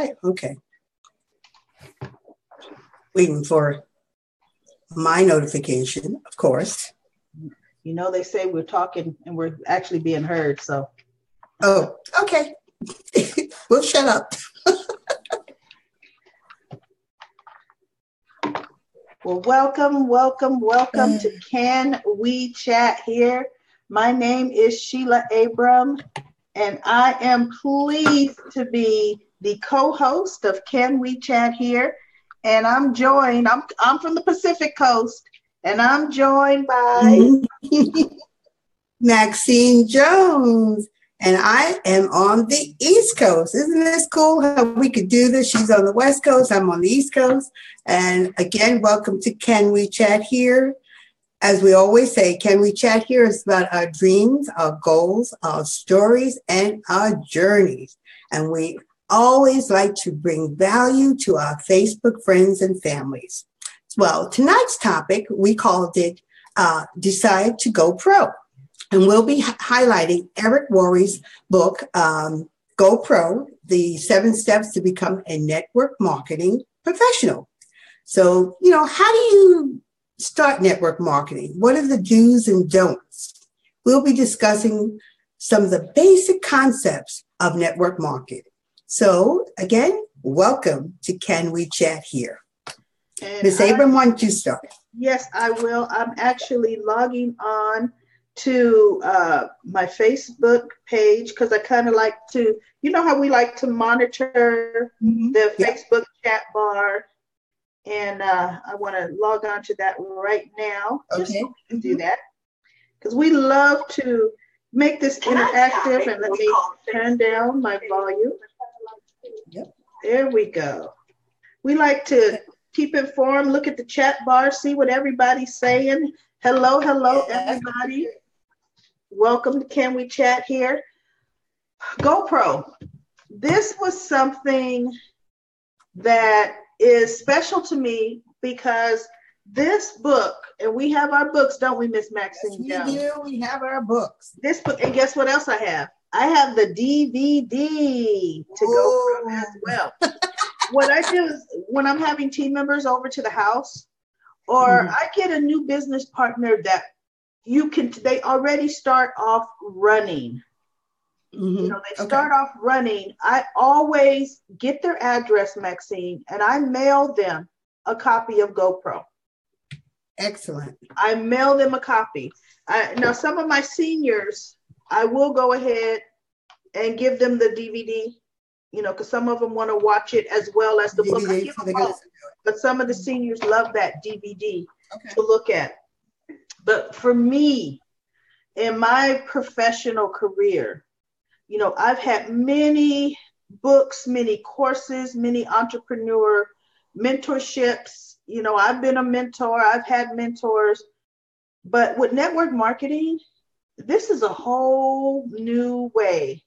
right. Okay. Waiting for my notification, of course. You know, they say we're talking and we're actually being heard. So. Oh, okay. We'll shut up. Well, welcome to Can We Chat Here? My name is Sheila Abram, and I am pleased to be the co-host of Can We Chat Here. And I'm joined, I'm from the Pacific Coast, and I'm joined by Maxine Jones. And I am on the East Coast. Isn't this cool how we could do this? She's on the West Coast. I'm on the East Coast. And again, welcome to Can We Chat Here? As we always say, Can We Chat Here is about our dreams, our goals, our stories, and our journeys. And we always like to bring value to our Facebook friends and families. Well, tonight's topic, we called it Decide to Go Pro. And we'll be highlighting Eric Worre's book, Go Pro, the 7 Steps to Become a Network Marketing Professional. So, how do you start network marketing? What are the do's and don'ts? We'll be discussing some of the basic concepts of network marketing. So, again, welcome to Can We Chat Here? Ms. Abram, why don't you start? Yes, I will. I'm actually logging on to my Facebook page because I kind of like to, how we like to monitor the Facebook chat bar, and I want to log on to that right now. Okay. Just so we can do that because we love to make this interactive. And let me turn down my volume. Yep. There we go. We like to keep informed, look at the chat bar, see what everybody's saying. Hello, everybody. Welcome to Can We Chat Here? GoPro. This was something that is special to me because this book, and we have our books, don't we, Miss Maxine? Yes, we do. We have our books. This book, and guess what else I have? I have the DVD to GoPro as well. What I do is when I'm having team members over to the house, or I get a new business partner that they already start off running. They start off running. I always get their address, Maxine, and I mail them a copy of GoPro. Excellent. I mail them a copy. Now, some of my seniors, I will go ahead and give them the DVD, because some of them want to watch it as well as the book. I give them both, but some of the seniors love that DVD to look at. But for me, in my professional career, I've had many books, many courses, many entrepreneur mentorships. I've been a mentor. I've had mentors. But with network marketing, this is a whole new way.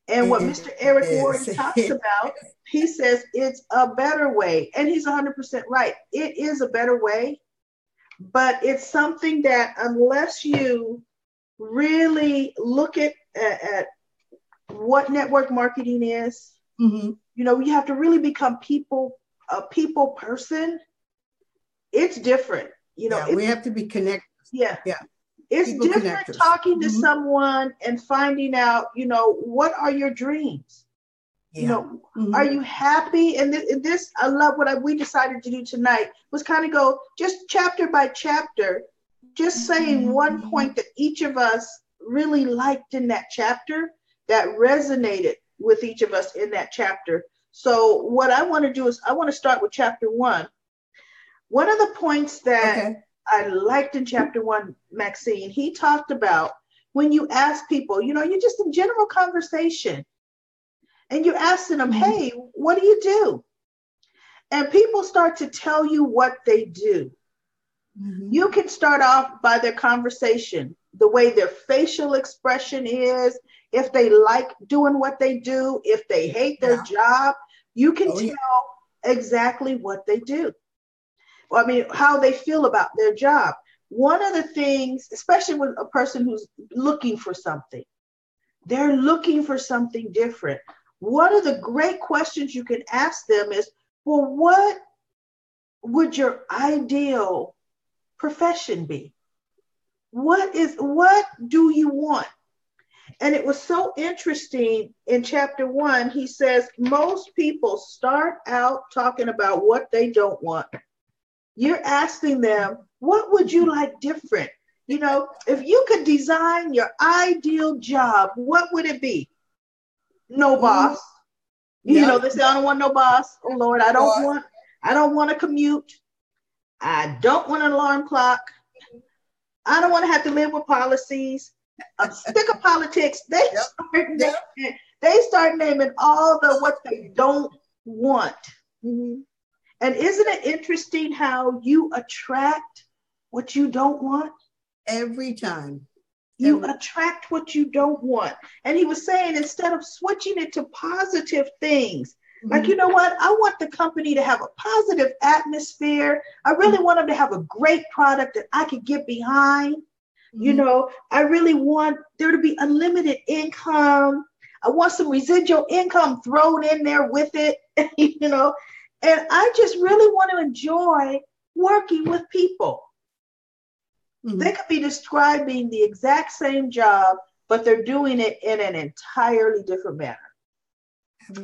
And what Mr. Eric Worre talks about, he says it's a better way. And he's 100% right. It is a better way. But it's something that unless you really look at what network marketing is, you have to really become a people person. It's different. We have to be connected. Yeah. It's people different connectors. Talking to someone and finding out, what are your dreams? Are you happy? And this I love what we decided to do tonight was kind of go just chapter by chapter, just saying one point that each of us really liked in that chapter that resonated with each of us in that chapter. So what I want to do is I want to start with chapter 1. One of the points that I liked in chapter 1, Maxine, he talked about when you ask people, you're just in general conversation. And you're asking them, hey, what do you do? And people start to tell you what they do. You can start off by their conversation, the way their facial expression is, if they like doing what they do, if they hate their job, you can tell exactly what they do. I mean, how they feel about their job. One of the things, especially with a person who's looking for something, they're looking for something different. one of the great questions you can ask them is, well, what would your ideal profession be? What do you want? And it was so interesting in chapter 1, he says, most people start out talking about what they don't want. You're asking them, what would you like different? You know, if you could design your ideal job, what would it be? No boss. Yeah. You know, they say, I don't want no boss. Oh Lord, I don't want to commute. I don't want an alarm clock. I don't want to have to live with policies. I'm sick of politics. They start naming all the what they don't want. Mm-hmm. And isn't it interesting how you attract what you don't want? Every time. You attract what you don't want. And he was saying, instead of switching it to positive things, like, you know what? I want the company to have a positive atmosphere. I really want them to have a great product that I could get behind. You know, I really want there to be unlimited income. I want some residual income thrown in there with it, you know, and I just really want to enjoy working with people. They could be describing the exact same job, but they're doing it in an entirely different manner.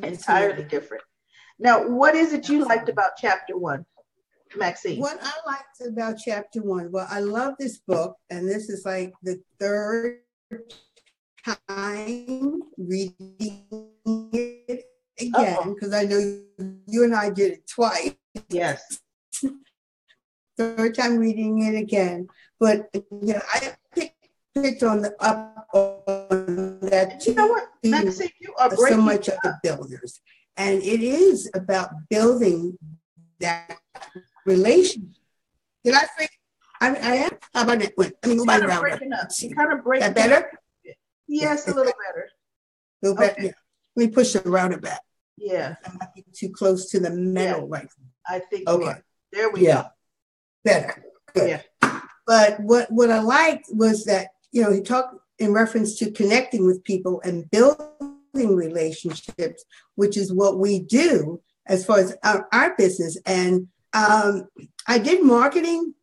Entirely different. Now, what is it you liked about chapter 1? Maxine. What I liked about chapter 1, well, I love this book, and this is like the third time reading it again, because I know you and I did it twice. Yes. Third time reading it again, but you know, I picked on the up on that. You know what, Maxine, you are so much of the builders, and it is about building that relationship. Did I think I am? How about that? Wait, let me move my around. Kind of breaking. That better? Yes, a little better. A little better. Yeah. Let me push the router back. Yeah. I might be too close to the metal right now. I think okay. You are. There we go. Better. Good. Yeah. But what I liked was that, you know, he talked in reference to connecting with people and building relationships, which is what we do as far as our business. And I did marketing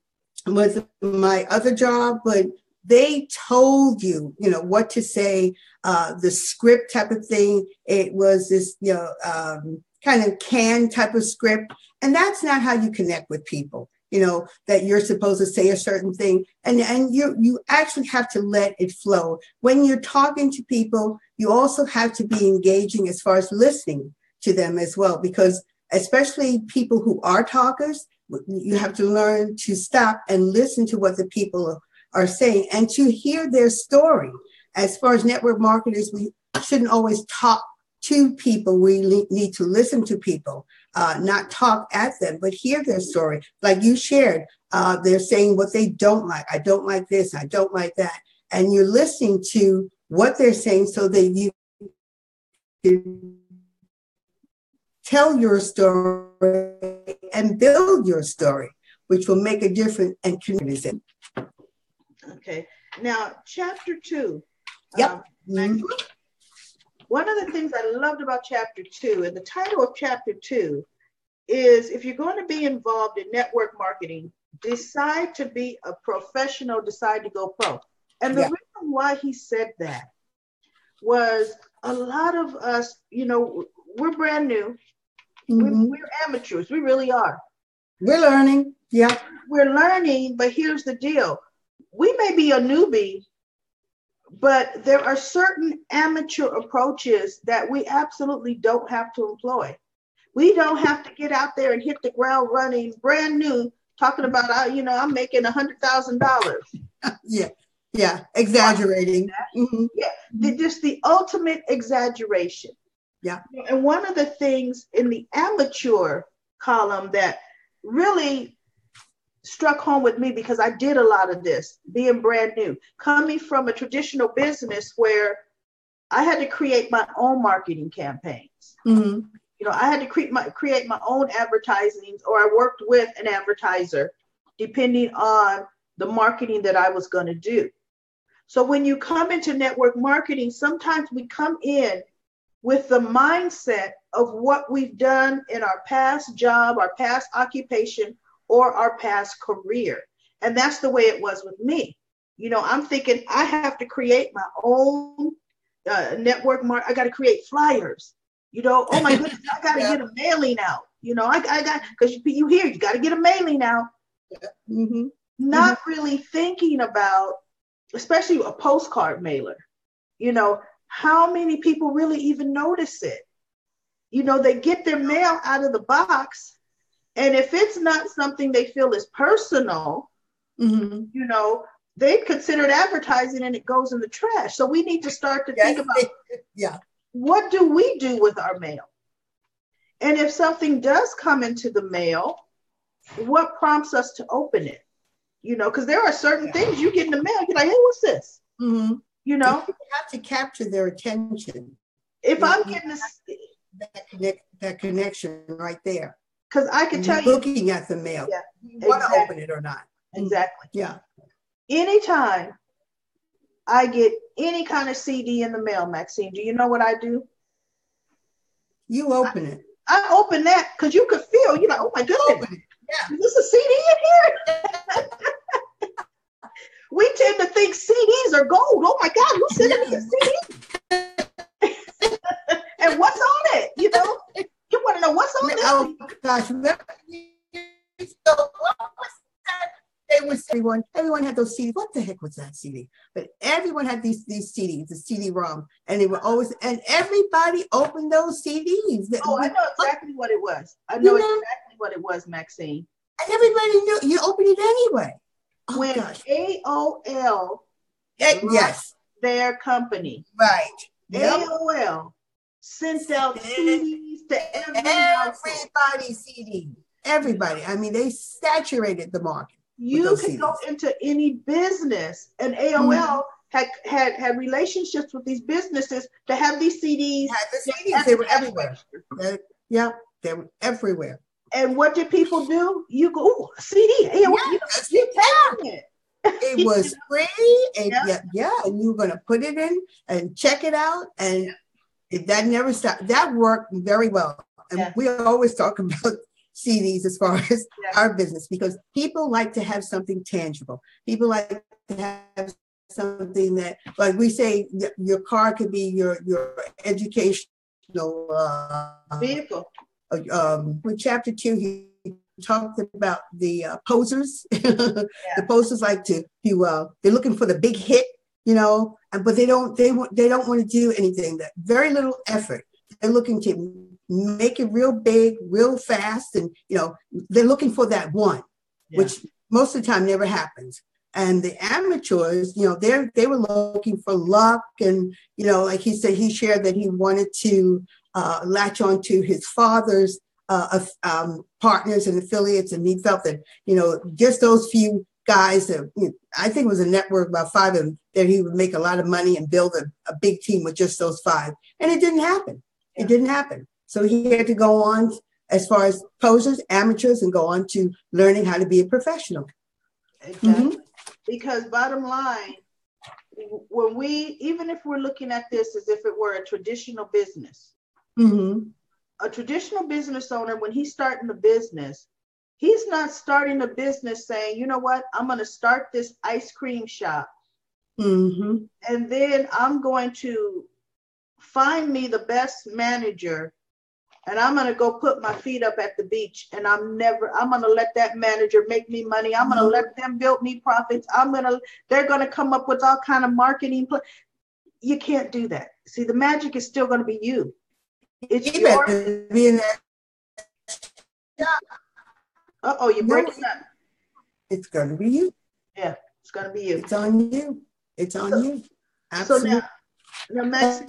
with my other job, but they told you, you know, what to say, the script type of thing. It was this, you know, kind of canned type of script. And that's not how you connect with people, you know, that you're supposed to say a certain thing. And you actually have to let it flow. When you're talking to people, you also have to be engaging as far as listening to them as well, because especially people who are talkers, you have to learn to stop and listen to what the people are saying and to hear their story. As far as network marketers, we shouldn't always talk to people. We need to listen to people, not talk at them, but hear their story. Like you shared, they're saying what they don't like. I don't like this. I don't like that. And you're listening to what they're saying so that you can tell your story and build your story, which will make a difference and connect it. Okay. Now, chapter 2. Yep. One of the things I loved about chapter 2, and the title of chapter 2 is, if you're going to be involved in network marketing, decide to be a professional, decide to go pro. And the reason why he said that was a lot of us, you know, we're brand new. We're amateurs. We really are. We're learning. Yeah. We're learning, but here's the deal. We may be a newbie, but there are certain amateur approaches that we absolutely don't have to employ. We don't have to get out there and hit the ground running brand new, talking about, you know, I'm making $100,000. Yeah. Exaggerating. Yeah. Just the ultimate exaggeration. Yeah. And one of the things in the amateur column that really struck home with me, because I did a lot of this, being brand new, coming from a traditional business where I had to create my own marketing campaigns. You know, I had to create my own advertisings, or I worked with an advertiser, depending on the marketing that I was going to do. So when you come into network marketing, sometimes we come in with the mindset of what we've done in our past job, our past occupation, or our past career. And that's the way it was with me. You know, I'm thinking I have to create my own network. I got to create flyers. You know, oh my goodness, I got to get a mailing out. You know, I got, because you hear, you got to get a mailing out. Mm-hmm. Not really thinking about, especially a postcard mailer, you know, how many people really even notice it? You know, they get their mail out of the box, and if it's not something they feel is personal, mm-hmm. you know, they consider it advertising and it goes in the trash. So we need to start to think about what do we do with our mail? And if something does come into the mail, what prompts us to open it? You know, because there are certain things you get in the mail, you're like, hey, what's this? Mm-hmm. You know, you have to capture their attention. If I'm getting that connection right there, because I can tell you, looking at the mail, you want to open it or not. Exactly. Yeah. Anytime I get any kind of CD in the mail, Maxine, do you know what I do? You open it. I open that because you could feel, you know, oh my goodness, is this a CD in here? We tend to think CDs are gold. Oh my God, who sent us a CD? And what's on it? You know, you want to know what's on it. Oh gosh, everyone had those CDs. What the heck was that CD? But everyone had these CDs, the CD-ROM, and they were always, and everybody opened those CDs. Oh, I know exactly what it was. I know exactly what it was, Maxine. And everybody knew you opened it anyway. Oh, when gosh. AOL their company. Right. AOL sent out CDs to everybody CD. Everybody. I mean, they saturated the market. You could go into any business, and AOL had relationships with these businesses to have these CDs. They were everywhere. They were everywhere. And what did people do? You go, ooh, CD. It was free, and and you were going to put it in and check it out, and that never stopped. That worked very well. And we always talk about CDs as far as our business, because people like to have something tangible. People like to have something that, like we say, your car could be your educational vehicle. With chapter 2, he talked about the posers. The posers like to they're looking for the big hit, you know, but they don't want to do anything. That very little effort. They're looking to make it real big, real fast, and you know they're looking for that one, which most of the time never happens. And the amateurs, you know, they were looking for luck, and you know, like he said, he shared that he wanted to latch on to his father's partners and affiliates, and he felt that, you know, just those few guys that, you know, I think it was a network, about 5 of them, that he would make a lot of money and build a big team with just those 5. And it didn't happen. It didn't happen. So he had to go on as far as posers, amateurs, and go on to learning how to be a professional. Exactly. Mm-hmm. Because bottom line, when even if we're looking at this as if it were a traditional business, a traditional business owner, when he's starting a business, he's not starting a business saying, you know what, I'm going to start this ice cream shop. And then I'm going to find me the best manager, and I'm going to go put my feet up at the beach, and I'm going to let that manager make me money. I'm going to let them build me profits. They're going to come up with all kind of marketing. You can't do that. See, the magic is still going to be you. It's your being that. You're breaking up. It's going to be you. Yeah, it's going to be you. It's on you. It's on you. Absolutely. So now Maxine,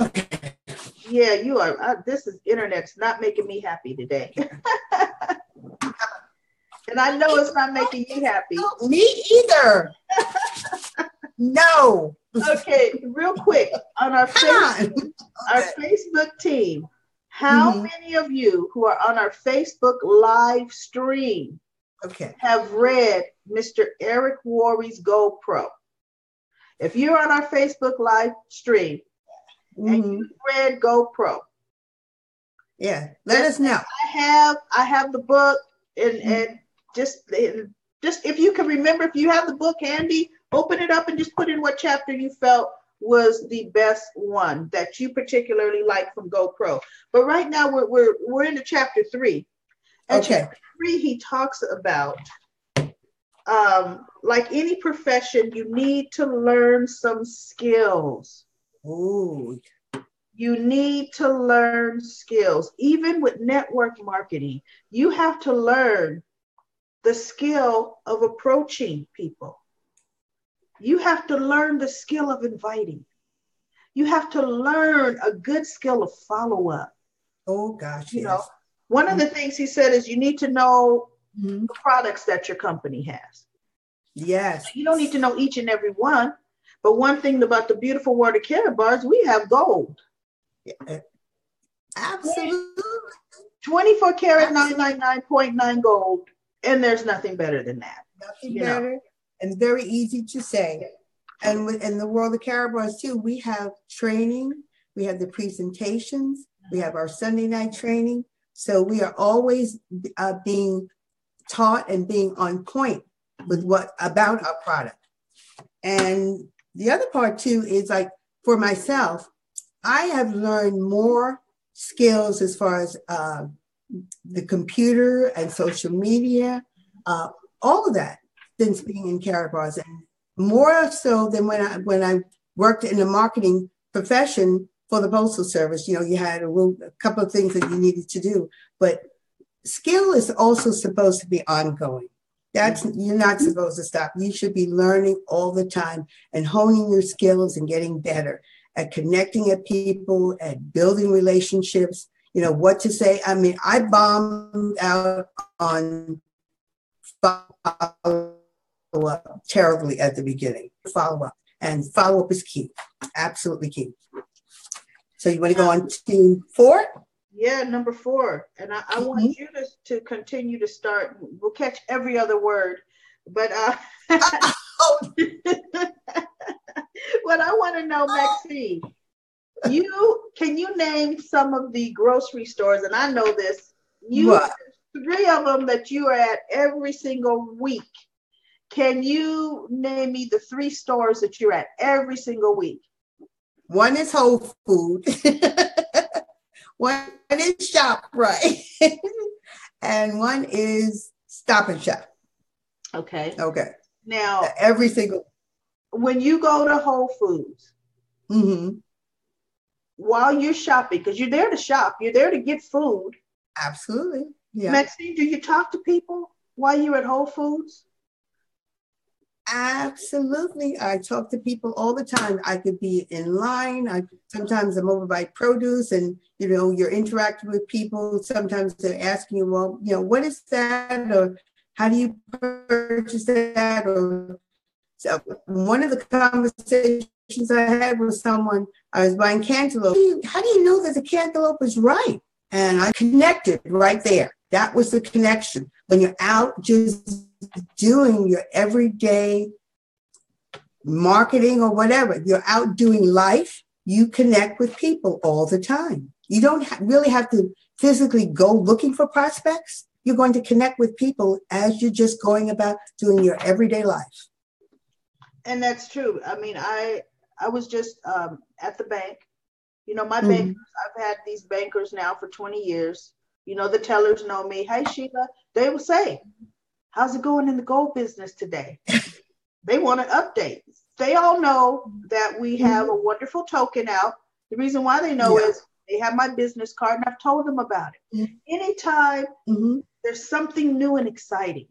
you are. This internet's not making me happy today. And I know it's not making you happy. Me either. No. Okay, real quick, on our Facebook team, how many of you who are on our Facebook live stream have read Mr. Eric Worre's GoPro? If you're on our Facebook live stream and you read GoPro, Yeah. Let us know. I have the book, and just if you can remember, if you have the book handy, open it up and just put in what chapter you felt was the best one that you particularly like from GoPro. But right now we're into chapter 3. And okay. Chapter 3, he talks about like any profession, you need to learn some skills. Ooh. You need to learn skills. Even with network marketing, you have to learn the skill of approaching people. You have to learn the skill of inviting. You have to learn a good skill of follow-up. Oh, gosh, you yes. know, one of the things he said is you need to know the products that your company has. Yes. You don't need to know each and every one. But one thing about the beautiful world of Carrot Bars, we have gold. Yeah. Absolutely. 24 karat 999.9 gold. And there's nothing better than that. Nothing better. And very easy to say. And in the world of Carrot Bars too, we have training. We have the presentations. We have our Sunday night training. So we are always being taught and being on point with what about our product. And the other part too is like for myself, I have learned more skills as far as the computer and social media, all of that since being in Carrot Bars, and more so than when I worked in the marketing profession for the Postal Service. You had a couple of things that you needed to do, but skill is also supposed to be ongoing. You're not supposed to stop. You should be learning all the time and honing your skills and getting better at connecting with people, at building relationships, what to say. I mean, I bombed out on follow-up terribly at the beginning. Follow-up. And follow-up is key. Absolutely key. So you want to go on to 4? Yeah, number 4. And I want you to continue to start. We'll catch every other word. But what I want to know, Maxine, can you name some of the grocery stores? And I know this. What? 3 of them that you are at every single week. Can you name me the 3 stores that you're at every single week? One is Whole Foods. One is ShopRite. And one is Stop and Shop. Okay. Now, every single. When you go to Whole Foods, while you're shopping, because you're there to shop, you're there to get food. Absolutely. Yeah. Maxine, do you talk to people while you're at Whole Foods? Absolutely. I talk to people all the time. I could be in line. Sometimes I'm over by produce and, you're interacting with people. Sometimes they're asking you, well, what is that? Or how do you purchase that? Or so one of the conversations I had with someone, I was buying cantaloupe. How do you know that the cantaloupe is right? And I connected right there. That was the connection. When you're out just doing your everyday marketing or whatever, you're out doing life, you connect with people all the time. You don't really have to physically go looking for prospects. You're going to connect with people as you're just going about doing your everyday life. And that's true. I mean, I was just at the bank. My bankers, I've had these bankers now for 20 years. The tellers know me. Hey, Sheila, they will say, how's it going in the gold business today? They want an update. They all know that we have a wonderful token out. The reason why they know is they have my business card and I've told them about it. Anytime there's something new and exciting,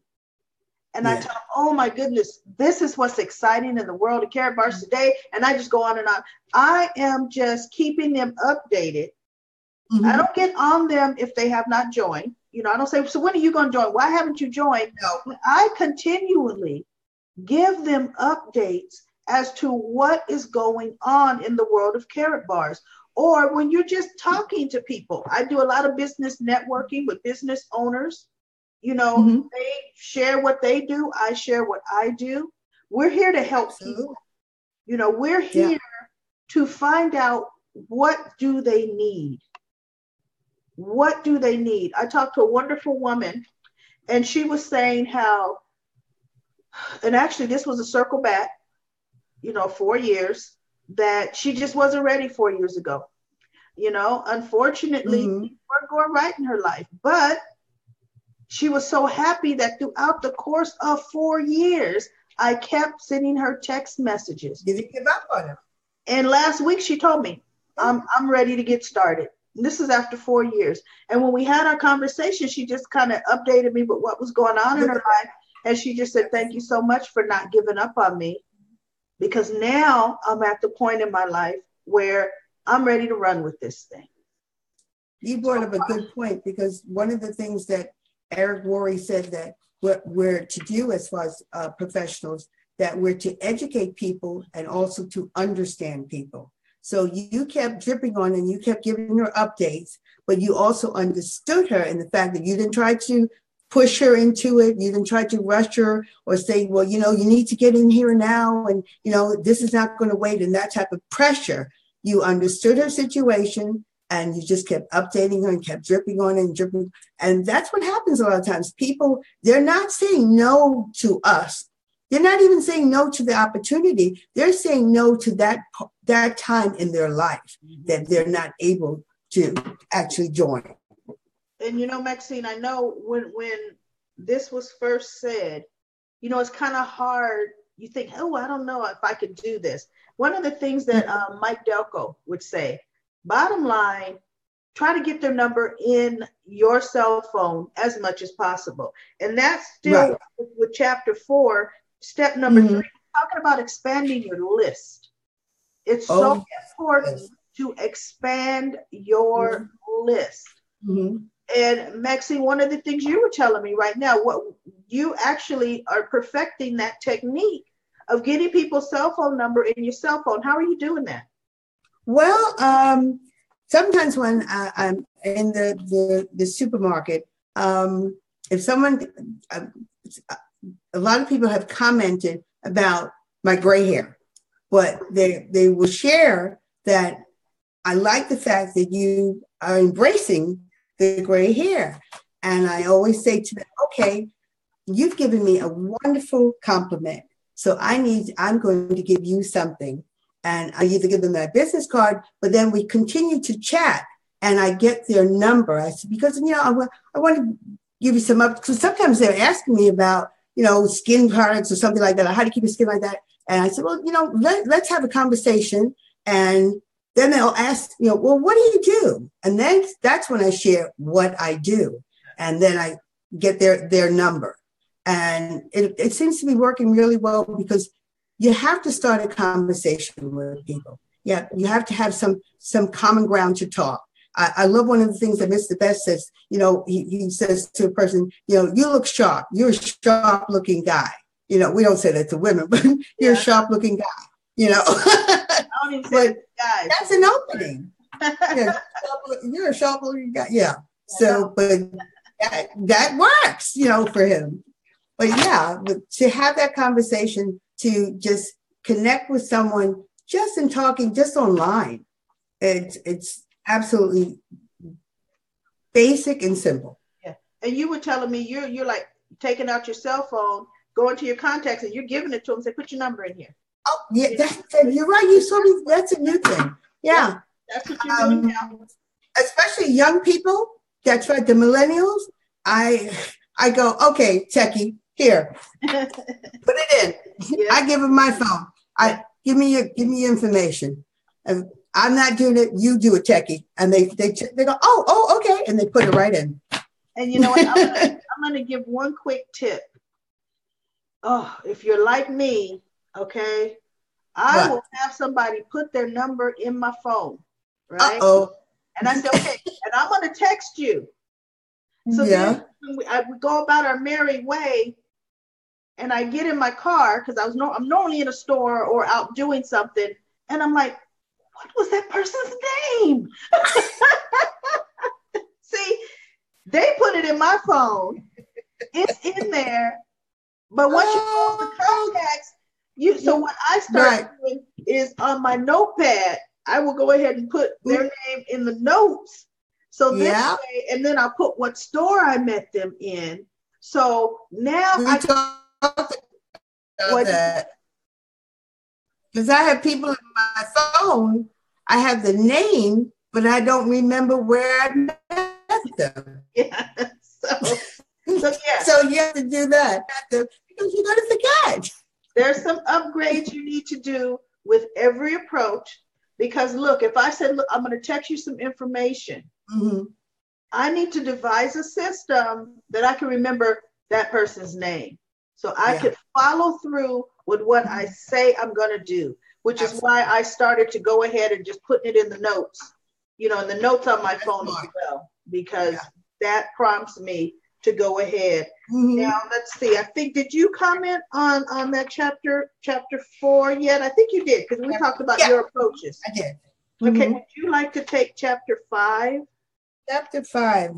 and I tell them, oh my goodness, this is what's exciting in the world of Carrot Bars today. And I just go on and on. I am just keeping them updated. I don't get on them if they have not joined. I don't say, so when are you going to join? Why haven't you joined? No. I continually give them updates as to what is going on in the world of Carrot Bars. Or when you're just talking to people. I do a lot of business networking with business owners. They share what they do. I share what I do. We're here to help people. We're here to find out what do they need. What do they need? I talked to a wonderful woman, and she was saying how, and actually this was a circle back, 4 years, that she just wasn't ready 4 years ago. Unfortunately, things weren't going right in her life, but she was so happy that throughout the course of 4 years, I kept sending her text messages. Didn't give up on her. And last week she told me, I'm ready to get started. And this is after 4 years. And when we had our conversation, she just kind of updated me with what was going on in her life. And she just said, thank you so much for not giving up on me, because now I'm at the point in my life where I'm ready to run with this thing. You brought up a good point, because one of the things that Eric Worre said that we're to do as far as professionals, that we're to educate people and also to understand people. So you kept dripping on and you kept giving her updates, but you also understood her in the fact that you didn't try to push her into it. You didn't try to rush her or say, well, you need to get in here now. And, this is not going to wait. And that type of pressure. You understood her situation and you just kept updating her and kept dripping on and dripping. And that's what happens a lot of times. People, they're not saying no to us. They're not even saying no to the opportunity. They're saying no to that time in their life that they're not able to actually join. And Maxine, I know when this was first said, it's kind of hard. You think, oh, I don't know if I could do this. One of the things that Mike Delco would say, bottom line, try to get their number in your cell phone as much as possible. And that's still with chapter 4, step number 3, talking about expanding your list. It's so important to expand your list. And Maxine, one of the things you were telling me right now, what you actually are perfecting that technique of getting people's cell phone number in your cell phone. How are you doing that? Well, sometimes when I'm in the supermarket, if someone, a lot of people have commented about my gray hair, but they will share that I like the fact that you are embracing the gray hair. And I always say to them, okay, you've given me a wonderful compliment. So I'm going to give you something. And I either give them that business card, but then we continue to chat and I get their number. I said, because, I want to give you some up, because sometimes they're asking me about, skin products or something like that, or how to keep your skin like that. And I said, well, let's have a conversation. And then they'll ask, well, what do you do? And then that's when I share what I do. And then I get their number. And it seems to be working really well, because you have to start a conversation with people. Yeah, you have to have some common ground to talk. I love one of the things that Mr. Best says, he says to a person, you look sharp. You're a sharp looking guy. We don't say that to women, but you're a sharp looking guy, I don't even say guys. That's an opening. You're a sharp looking guy. Yeah. So, but that works, for him. But but to have that conversation, to just connect with someone just in talking, just online, it's absolutely basic and simple. Yeah. And you were telling me you're like taking out your cell phone, going to your contacts, and you're giving it to them. Say, put your number in here. Oh, yeah, you're right. You told me that's a new thing. Yeah. That's what you're doing now. Especially young people. That's right. The millennials. I go, okay, techie, here, put it in. Yeah. I give them my phone. Give me your information. And I'm not doing it. You do it, techie. And they go, oh, okay, and they put it right in. And you know what? I'm gonna give one quick tip. Oh, if you're like me, okay, I will have somebody put their number in my phone, right? And I say, okay, and I'm gonna text you. So then we go about our merry way, and I get in my car because I'm normally in a store or out doing something, and I'm like, what was that person's name? See, they put it in my phone. It's in there. But once you go to contacts, so what I start doing is on my notepad, I will go ahead and put their name in the notes So this way, and then I'll put what store I met them in. So now I talked about that. Because I have people in my phone, I have the name, but I don't remember where I met them. Yeah. So you have to do that because you're going to forget. There's some upgrades you need to do with every approach. Because look, if I said, look, I'm going to text you some information, I need to devise a system that I can remember that person's name. So I could follow through with what I say I'm going to do, which is why I started to go ahead and just putting it in the notes, in the notes on my phone as well, because that prompts me to go ahead. Now, let's see. I think, did you comment on that chapter 4 yet? I think you did, because we talked about your approaches. I did. Okay. Would you like to take chapter 5? Chapter 5,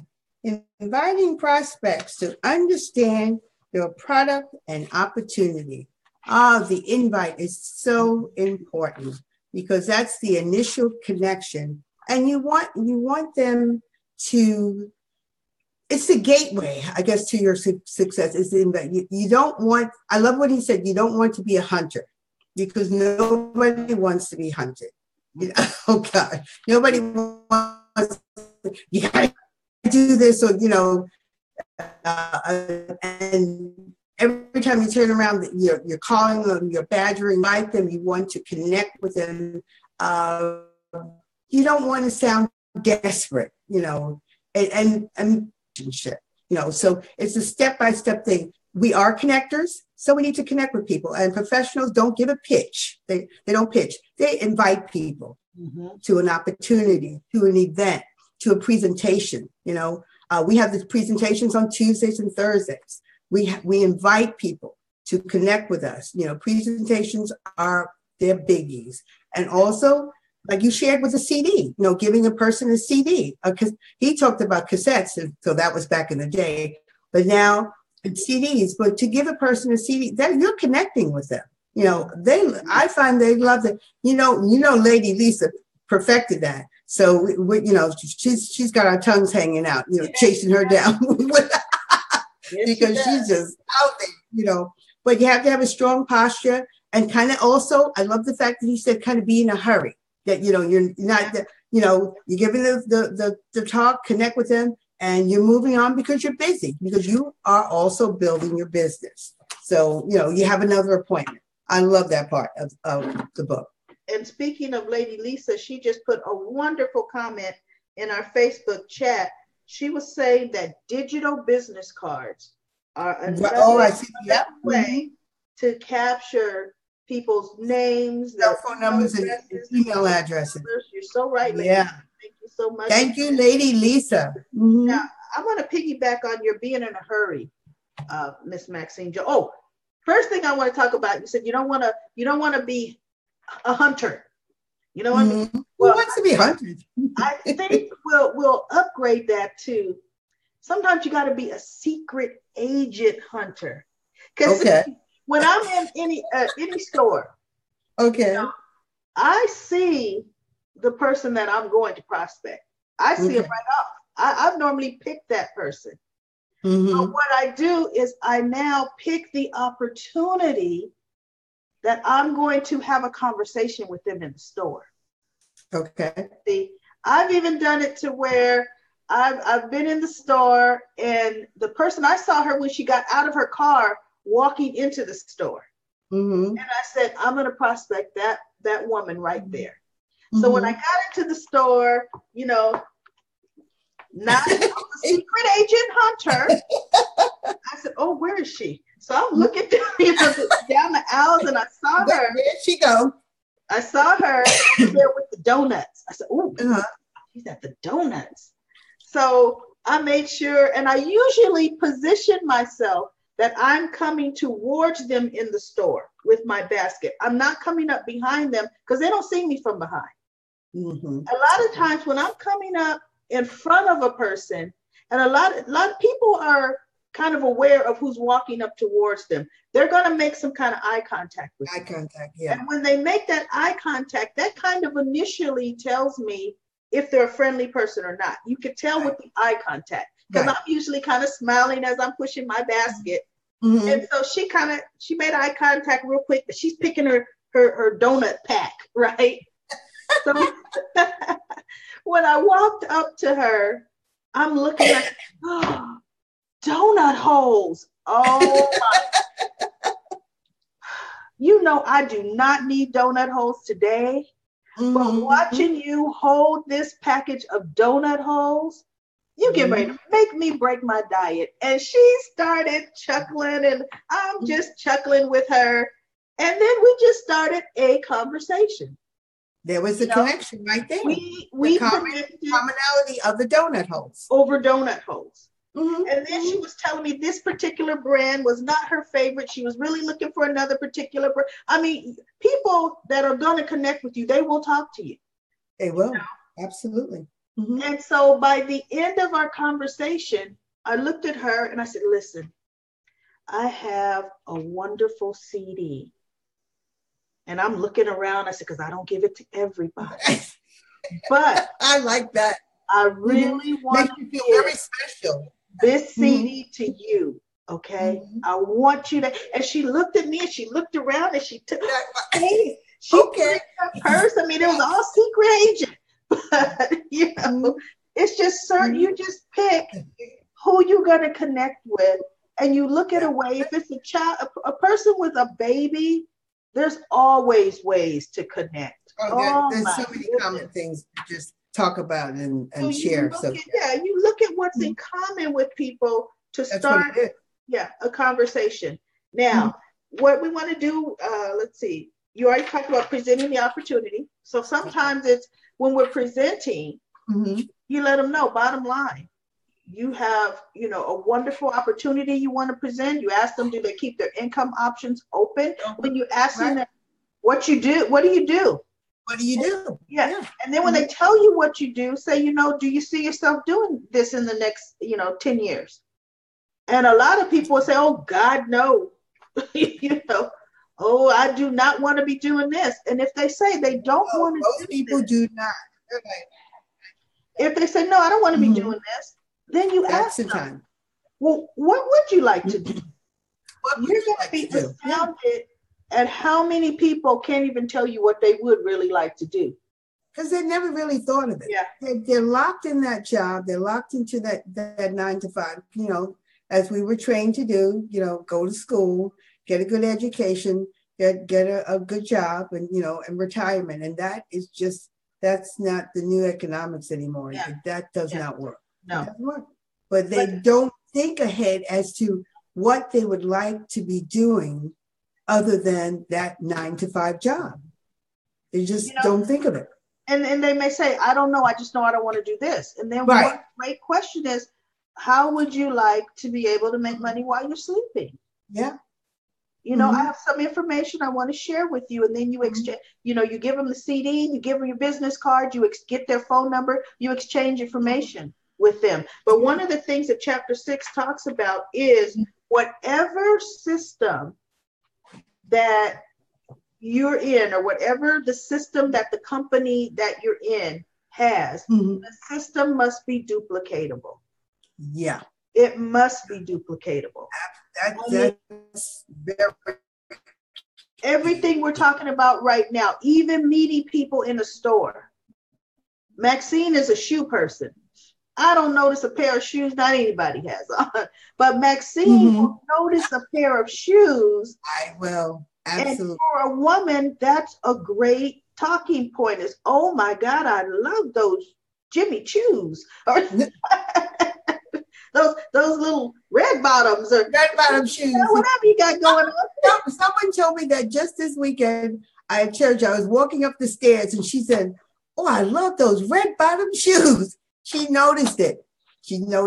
inviting prospects to understand your product and opportunity. The invite is so important because that's the initial connection, and you want them to. It's the gateway, I guess, to your success. Is the invite. You don't want. I love what he said. You don't want to be a hunter because nobody wants to be hunted. Oh God, nobody wants. You gotta do this, or and every time you turn around, you're calling them, you're badgering like them. You want to connect with them. You don't want to sound desperate, and shit, So it's a step-by-step thing. We are connectors, so we need to connect with people. And professionals don't give a pitch. They don't pitch. They invite people to an opportunity, to an event, to a presentation. We have the presentations on Tuesdays and Thursdays. We invite people to connect with us. Presentations they're biggies. And also, like you shared with a CD, giving a person a CD. Because he talked about cassettes, and so that was back in the day. But now CDs. But to give a person a CD, that you're connecting with them. I find they love it. Lady Lisa perfected that. So she's got our tongues hanging out, chasing her down because she's just out there, But you have to have a strong posture, and kind of also, I love the fact that he said, kind of be in a hurry. That you're not, you're giving the talk, connect with them, and you're moving on because you're busy, because you are also building your business. So you have another appointment. I love that part of the book. And speaking of Lady Lisa, she just put a wonderful comment in our Facebook chat. She was saying that digital business cards are another way to capture people's names, cell phone numbers, and email addresses. You're so right, Lady. Yeah. Thank you so much. Thank you, Lady Lisa. Now, I want to piggyback on your being in a hurry, Miss Maxine. First thing I want to talk about, you said you don't want to be a hunter. You know what I mean? Who wants to be hunted? I think we'll upgrade that to sometimes you got to be a secret agent hunter. Because when I'm in any store, I see the person that I'm going to prospect. I see it right off. I've normally picked that person. But what I do is I now pick the opportunity that I'm going to have a conversation with them in the store. Okay. See, I've even done it to where I've been in the store, and the person, I saw her when she got out of her car walking into the store. And I said, I'm going to prospect that woman right there. So when I got into the store, not a secret agent hunter, I said, oh, where is she? So I'm looking down the aisles, and I saw her. Where'd she go? I saw her there with the donuts. I said, oh, she's at the donuts. So I made sure, and I usually position myself that I'm coming towards them in the store with my basket. I'm not coming up behind them because they don't see me from behind. A lot of times when I'm coming up in front of a person, and a lot of people are kind of aware of who's walking up towards them, they're going to make some kind of eye contact with you. Eye contact, yeah. And when they make that eye contact, that kind of initially tells me if they're a friendly person or not. You could tell with the eye contact, because I'm usually kind of smiling as I'm pushing my basket. Mm-hmm. And so she made eye contact real quick, but she's picking her donut pack, right? So when I walked up to her, I'm looking at, oh, donut holes. Oh my. You know, I do not need donut holes today, but watching you hold this package of donut holes, you get ready to make me break my diet. And she started chuckling, and I'm just chuckling with her. And then we just started a conversation. There was a connection right there. We commonality of the donut holes. Over donut holes. Mm-hmm. And then she was telling me this particular brand was not her favorite. She was really looking for another particular brand. I mean, people that are going to connect with you, they will talk to you. They will. You know? Absolutely. Mm-hmm. And so by the end of our conversation, I looked at her and I said, listen, I have a wonderful CD. And I'm looking around. I said, because I don't give it to everybody. But I like that. I really want to feel very special. This CD to you, okay? I want you to. And she looked at me and she looked around and she took she took her purse. I mean, it was all secret agent, but you know, it's just certain. You just pick who you're gonna connect with, and you look at a way. If it's a child, a person with a baby, there's always ways to connect. There's so many common things to just talk about and so share. You look at what's in common with people to start a conversation. Now, what we want to do, let's see, you already talked about presenting the opportunity. So sometimes it's when we're presenting, you let them know, bottom line, you have, you know, a wonderful opportunity you want to present. You ask them, do they keep their income options open? When you ask them what do you do? What do you do? Yeah. And then when they tell you what you do, say, you know, do you see yourself doing this in the next, 10 years? And a lot of people will say, oh, God, no. Oh, I do not want to be doing this. And if they say they don't want to most people do not. If they say, no, I don't want to be doing this, then you ask them, well, what would you like to do? You're going to be astounded at how many people can't even tell you what they would really like to do. Because they never really thought of it. Yeah. They're locked in that job. They're locked into that 9 to 5, as we were trained to do, go to school, get a good education, get a good job and, and retirement. And that's not the new economics anymore. Yeah. That does not work. No. It doesn't work. But they don't think ahead as to what they would like to be doing other than that 9 to 5 job. They just don't think of it. And they may say, I don't know. I just know I don't want to do this. And then one great question is, how would you like to be able to make money while you're sleeping? Yeah. I have some information I want to share with you. And then you exchange, you give them the CD, you give them your business card, you get their phone number, you exchange information with them. But one of the things that Chapter 6 talks about is whatever system that you're in, or whatever the system that the company that you're in has, the system must be duplicatable. Yeah. It must be duplicatable. That's very... Everything we're talking about right now, even meeting people in a store. Maxine is a shoe person. I don't notice a pair of shoes not anybody has on, but Maxine will notice a pair of shoes. I will. Absolutely. And for a woman, that's a great talking point is, oh my God, I love those Jimmy Choos. Or those little red bottoms or red bottom shoes. Whatever you got going on. Someone told me that just this weekend at church, I was walking up the stairs and she said, oh, I love those red bottom shoes. She noticed it. And so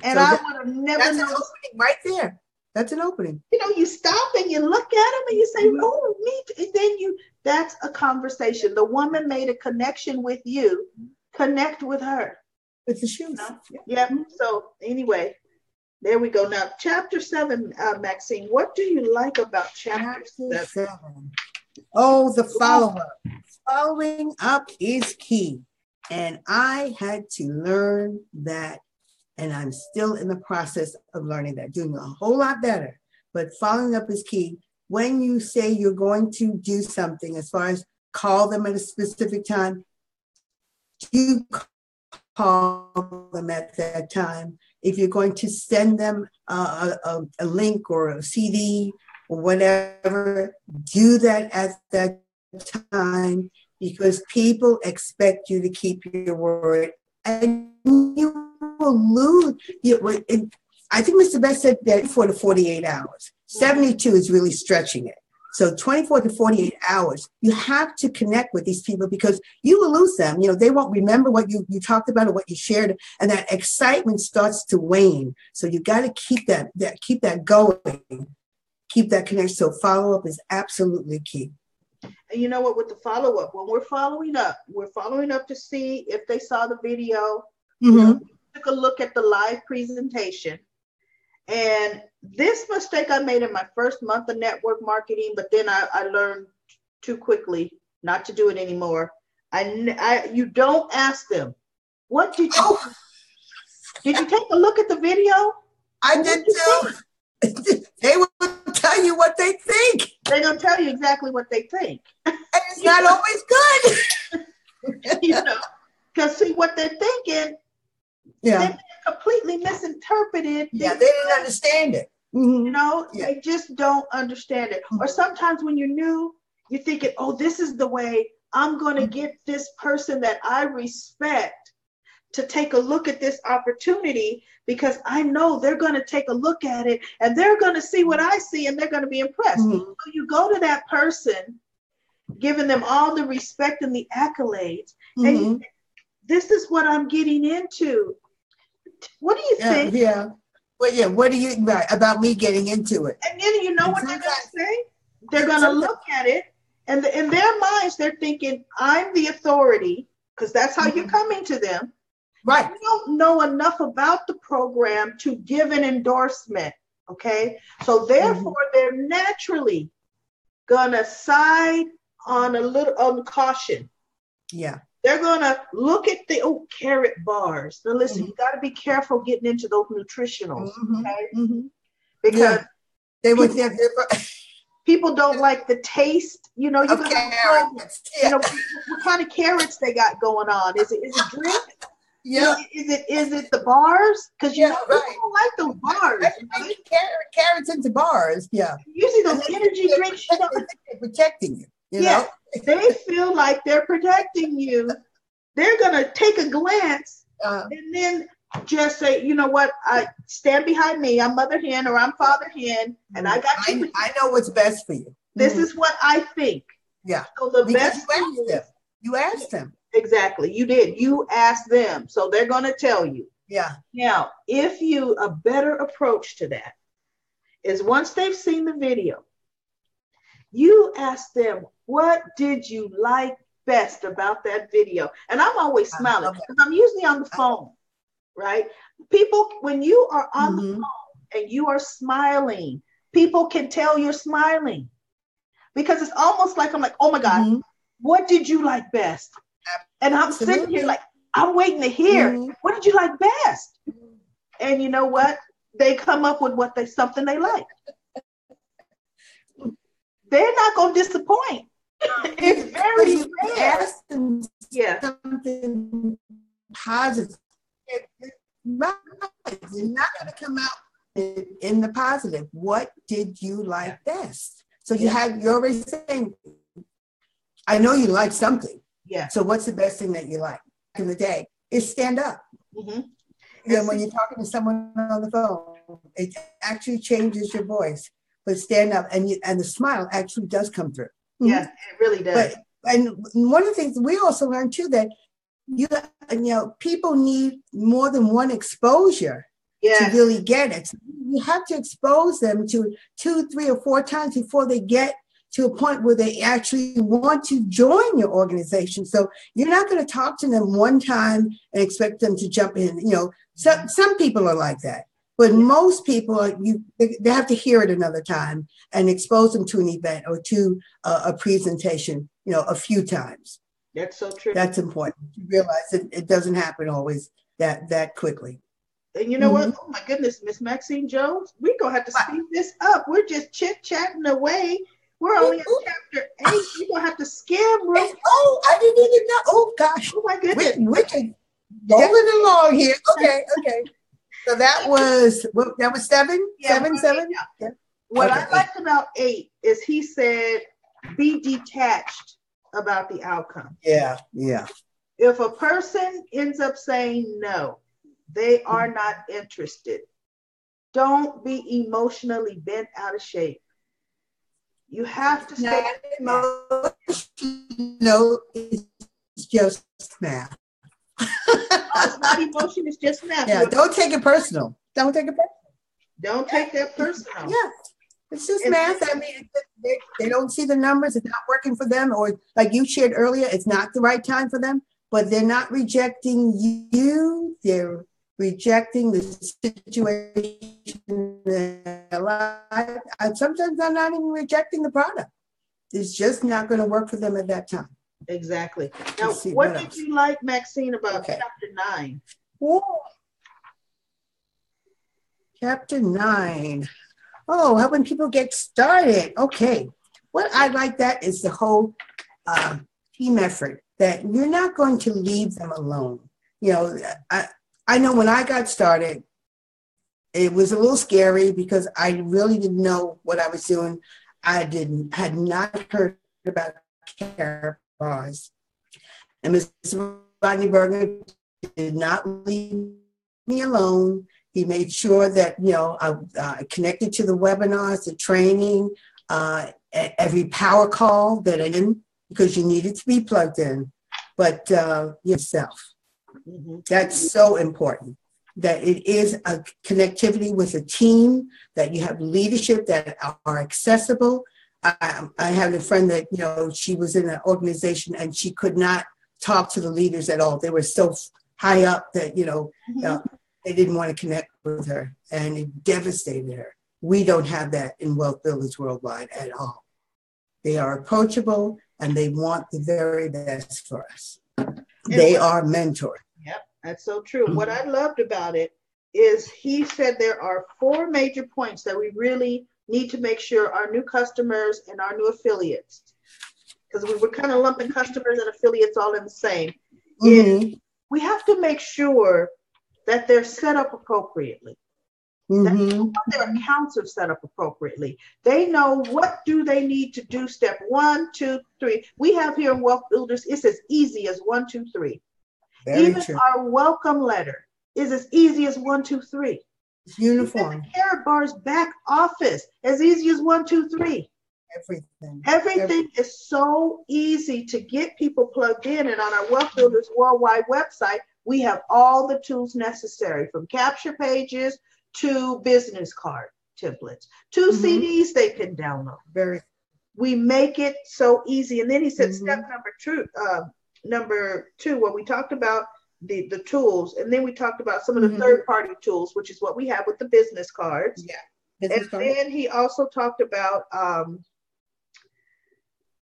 I would have never noticed. That's an opening right there. That's an opening. You stop and you look at them and you say, oh, me too. And then that's a conversation. The woman made a connection with you. Connect with her. With the shoes. Yeah. So anyway, there we go. Now, Chapter 7, Maxine, what do you like about Chapter 7? Oh, the follow-up. Following up is key. And I had to learn that, and I'm still in the process of learning that, doing a whole lot better. But following up is key. When you say you're going to do something, as far as call them at a specific time, you call them at that time. If you're going to send them a link or a CD or whatever, do that at that time, because people expect you to keep your word, and you will lose. I think Mr. Best said that 24 to 48 hours. 72 is really stretching it. So 24 to 48 hours, you have to connect with these people, because you will lose them. They won't remember what you talked about or what you shared, and that excitement starts to wane. So you got to keep that going, keep that connection. So follow-up is absolutely key. And you know what, with the follow-up, when we're following up to see if they saw the video, took a look at the live presentation. And this mistake I made in my first month of network marketing, but then I learned too quickly not to do it anymore. You don't ask them, what did you did you take a look at the video? I did too. They will tell you what they think. They're going to tell you exactly what they think. And it's not always good. Because see what they're thinking, they completely misinterpreted. Yeah, they didn't understand it. They just don't understand it. Or sometimes when you're new, you're thinking, oh, this is the way I'm going to get this person that I respect to take a look at this opportunity, because I know they're going to take a look at it and they're going to see what I see and they're going to be impressed. So you go to that person, giving them all the respect and the accolades, and you think, this is what I'm getting into. What do you think? Well, what do you about me getting into it? And then you know what they're going to say? They're going to look at it, and in their minds, they're thinking, I'm the authority, because that's how you're coming to them. Right. You don't know enough about the program to give an endorsement. Okay. So therefore, they're naturally going to side on caution. Yeah. They're going to look at the carrot bars. Now listen, you got to be careful getting into those nutritionals. Okay. Because they would people don't like the taste. You got carrots. What kind of carrots they got going on? Is it drink? Yeah. Is it the bars? Because people don't like those bars. Right? Carrots into bars. Yeah. Usually those energy drinks, they're protecting you. know? They feel like they're protecting you. They're gonna take a glance and then just say, you know what? I stand behind me. I'm Mother Hen or I'm Father Hen, and I got you. I know what's best for you. This is what I think. Yeah. So the best you asked them. Exactly. You did. You asked them. So they're going to tell you. Yeah. Now, a better approach to that is, once they've seen the video, you ask them, what did you like best about that video? And I'm always smiling because I'm usually on the phone, right? People, when you are on the phone and you are smiling, people can tell you're smiling, because it's almost like, I'm like, oh my God, what did you like best? And I'm sitting here like, I'm waiting to hear, what did you like best? And you know what? They come up with something they like. They're not going to disappoint. It's very rare. Something positive. Right. You're not going to come out in the positive. What did you like best? So you're already saying, I know you like something. Yeah. So what's the best thing that you like? Back in the day, is stand up. And when you're talking to someone on the phone, it actually changes your voice. But stand up, and the smile actually does come through. Yeah, it really does. And one of the things we also learned too, that people need more than one exposure to really get it. So you have to expose them to 2, 3, or 4 times before they get to a point where they actually want to join your organization. So you're not going to talk to them one time and expect them to jump in. Some people are like that, but most people they have to hear it another time and expose them to an event or to a presentation, a few times. That's so true. That's important. You realize it doesn't happen always that quickly. And you know what? Oh my goodness, Miss Maxine Jones, we're gonna have to speed this up. We're just chit-chatting away. We're only in chapter 8. We're gonna have to skim real quick. Oh, I didn't even know. Oh gosh. Oh my goodness. We're rolling along here. Okay. So that was 7? Yeah, 7? Yeah. What I liked about 8 is he said, be detached about the outcome. Yeah. If a person ends up saying no, they are not interested, don't be emotionally bent out of shape. You have to stay emotional. No, it's just math. It's not emotion, it's just math. Yeah, don't take it personal. Don't take that personal. Yeah. It's just math. I mean, they don't see the numbers. It's not working for them. Or like you shared earlier, it's not the right time for them. But they're not rejecting you. They're rejecting the situation in their life. And sometimes they're not even rejecting the product. It's just not going to work for them at that time. Exactly. Now, what did you like, Maxine, about chapter 9? Whoa. Chapter 9. Oh, helping people get started. Okay. What I like that is the whole team effort, that you're not going to leave them alone. You know, I know when I got started, it was a little scary because I really didn't know what I was doing. I had not heard about care bars. And Mr. Rodney Berger did not leave me alone. He made sure that, you know, I connected to the webinars, the training, every power call that I did, because you needed to be plugged in, but yourself. That's so important, that it is a connectivity with a team, that you have leadership that are accessible. I have a friend that, you know, she was in an organization and she could not talk to the leaders at all. They were so high up that, you know, they didn't want to connect with her, and it devastated her. We don't have that in Wealth Builders Worldwide at all. They are approachable and they want the very best for us. They are mentors. Yep, that's so true. What I loved about it is he said there are 4 major points that we really need to make sure our new customers and our new affiliates, because we were kind of lumping customers and affiliates all in the same, is we have to make sure that they're set up appropriately. That their accounts are set up appropriately. They know what do they need to do. Step 1, 2, 3. We have here in Wealth Builders, it's as easy as 1, 2, 3. Even our welcome letter is as easy as 1, 2, 3. It's uniform. Even the Carrot Bar's back office, as easy as 1, 2, 3. Everything is so easy to get people plugged in. And on our Wealth Builders Worldwide website, we have all the tools necessary, from capture pages to business card templates, to CDs they can download. We make it so easy. And then he said step number 2, where we talked about the tools, and then we talked about some of the third-party tools, which is what we have with the business cards. Then he also talked about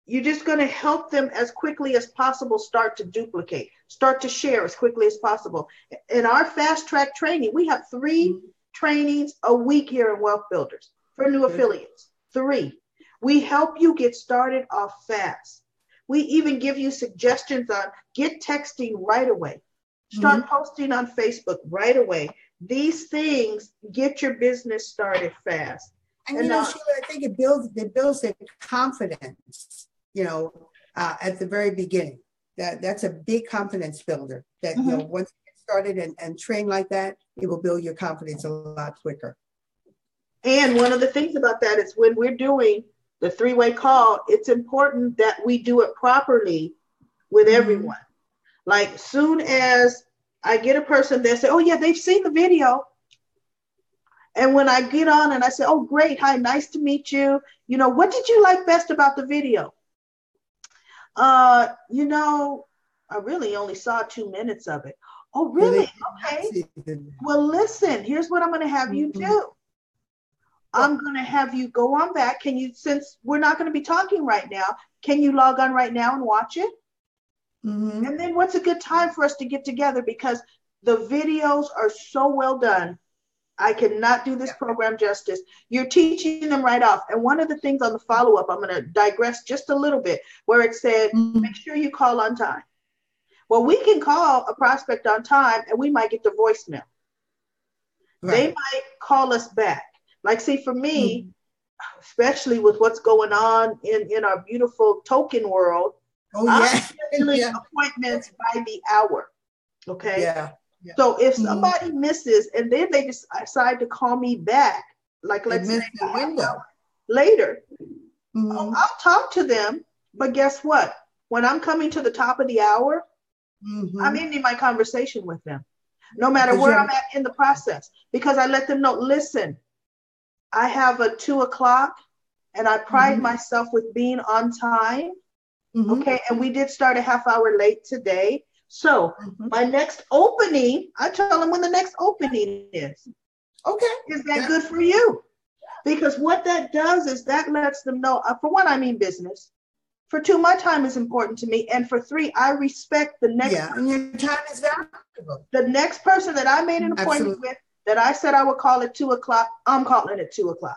you're just going to help them as quickly as possible start to duplicate, start to share as quickly as possible. In our fast track training, we have 3 trainings a week here in Wealth Builders for new affiliates. 3. We help you get started off fast. We even give you suggestions on get texting right away. Start posting on Facebook right away. These things get your business started fast. And you know, Sheila, I think it builds their confidence, you know, at the very beginning. That's a big confidence builder, that, you know, once you get started and train like that, it will build your confidence a lot quicker. And one of the things about that is when we're doing the 3-way call, it's important that we do it properly with everyone. Like, soon as I get a person that say, oh yeah, they've seen the video. And when I get on and I say, oh great, hi, nice to meet you. You know, what did you like best about the video? You know, I really only saw 2 minutes of it. Oh, really? Okay. Well, listen, here's what I'm going to have you do. I'm going to have you go on back. Can you, since we're not going to be talking right now, can you log on right now and watch it? Mm-hmm. And then what's a good time for us to get together? Because the videos are so well done. I cannot do this program justice. You're teaching them right off. And one of the things on the follow-up, I'm going to digress just a little bit, where it said, make sure you call on time. Well, we can call a prospect on time and we might get the voicemail. Right. They might call us back. Like, see, for me, especially with what's going on in our beautiful token world, I'm scheduling appointments by the hour. Okay. Yeah. So if somebody misses and then they decide to call me back, like let's say the window later, I'll talk to them. But guess what? When I'm coming to the top of the hour, I'm ending my conversation with them, no matter where I'm at in the process, because I let them know, listen, I have a 2:00 and I pride myself with being on time. Okay. And we did start a half hour late today. So my next opening, I tell them when the next opening is. Okay. Is that good for you? Because what that does is that lets them know, for one, I mean business. For two, my time is important to me. And for three, I respect the next person. And your time is valuable. The next person that I made an appointment with, that I said I would call at 2:00, I'm calling at 2:00. Right.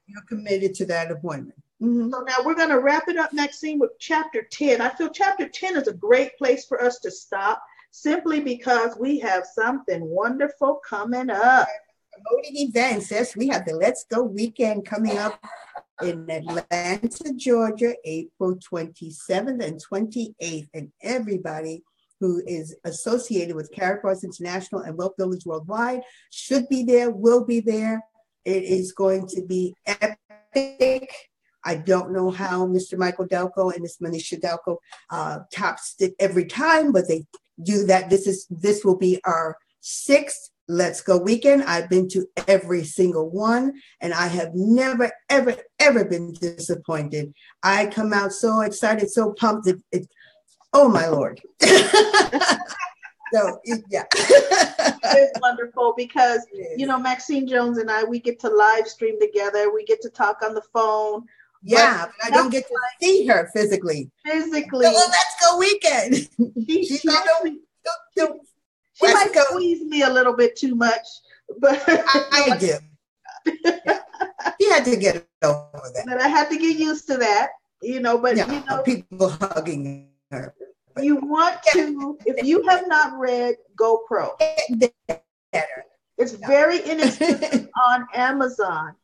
You're committed to that appointment. So now we're going to wrap it up, Maxine, with chapter 10. I feel chapter 10 is a great place for us to stop, simply because we have something wonderful coming up. Promoting events. Yes, we have the Let's Go weekend coming up in Atlanta, Georgia, April 27th and 28th. And everybody who is associated with Carapace International and Wealth Builders Worldwide should be there, will be there. It is going to be epic. I don't know how Mr. Michael Delco and Miss Manisha Delco tops it every time, but they do that. This will be our 6th Let's Go weekend. I've been to every single one, and I have never, ever, ever been disappointed. I come out so excited, so pumped. Oh my Lord. So, yeah. It's wonderful because, Maxine Jones and I, we get to live stream together. We get to talk on the phone. Yeah, but I don't get to see her physically. So, Let's Go weekend. She might squeeze me a little bit too much, but I do. You had to get over that. But I had to get used to that, people hugging her. You want to, if you have not read GoPro, it's very inexpensive on Amazon,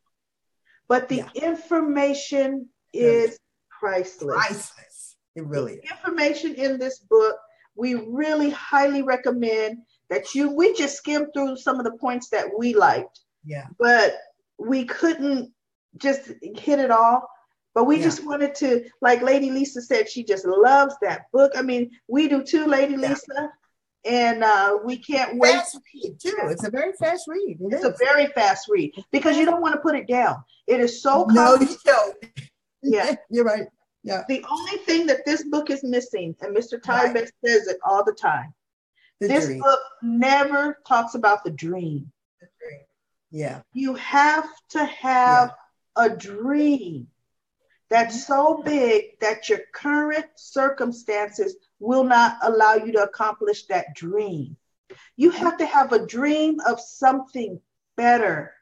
but the information is priceless. It really is. Information in this book, we really highly recommend that we just skimmed through some of the points that we liked. Yeah. But we couldn't just hit it all. But we just wanted to, like Lady Lisa said, she just loves that book. I mean, we do too, Lady Lisa. And we can't wait. Fast read too. It's a very fast read. It's a very fast read because you don't want to put it down. It is so No, you don't. Yeah. You're right. Yeah. The only thing that this book is missing, and Mr. Tybett says it all the time, this book never talks about the dream. The dream. Yeah. You have to have a dream that's so big that your current circumstances will not allow you to accomplish that dream. You have to have a dream of something better.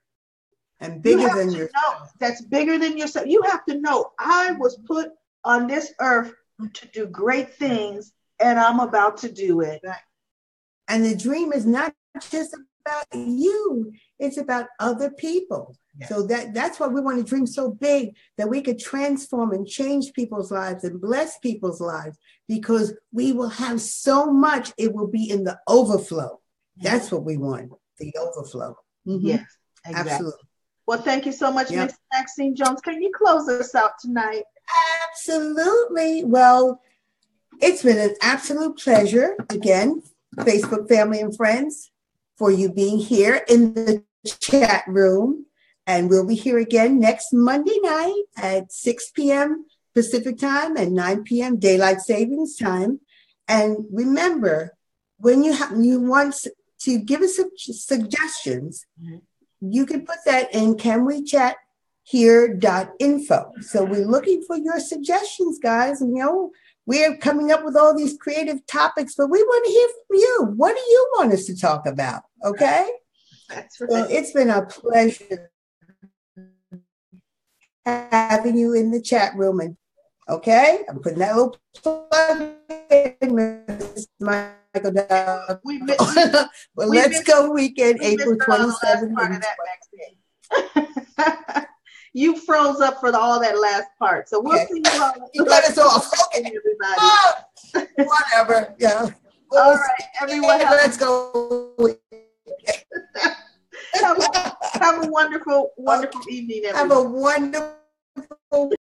And bigger than yourself. That's bigger than yourself. You have to know, I was put on this earth to do great things, and I'm about to do it. And the dream is not just about you, it's about other people. Yes. So that's why we want to dream so big, that we could transform and change people's lives and bless people's lives, because we will have so much, it will be in the overflow. That's what we want, the overflow. Yes, exactly. Absolutely. Well, thank you so much, Miss Maxine Jones. Can you close us out tonight? Absolutely. Well, it's been an absolute pleasure, again, Facebook family and friends, for you being here in the chat room. And we'll be here again next Monday night at 6 p.m. Pacific time and 9 p.m. Daylight Savings Time. And remember, when you want to give us some suggestions, you can put that in canwechathere.info. So we're looking for your suggestions, guys. And we're coming up with all these creative topics, but we want to hear from you. What do you want us to talk about? Okay. That's right. Well, it's been a pleasure having you in the chat room. And okay, I'm putting that little plug in, Ms. Michael Dowd. Well, let's go weekend, April 27th. You froze up for all that last part. So we'll see you all. You cut us off. Okay. Everybody. Whatever. Yeah. All right, everyone. Let's go. Have a wonderful, wonderful evening, everyone. Have a wonderful